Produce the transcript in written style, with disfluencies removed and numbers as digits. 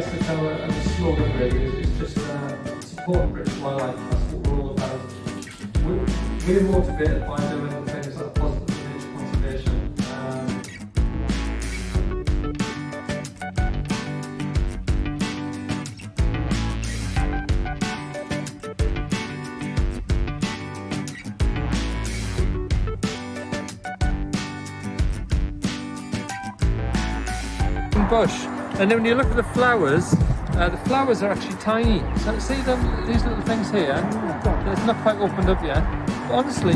guess the kind of the slogan really is just support British wildlife. That's what we're all about. We're motivated by doing things that are positive for nature conservation. Bush, and then when you look at the flowers are actually tiny. So see them, these little things here, it's not quite opened up yet. But honestly,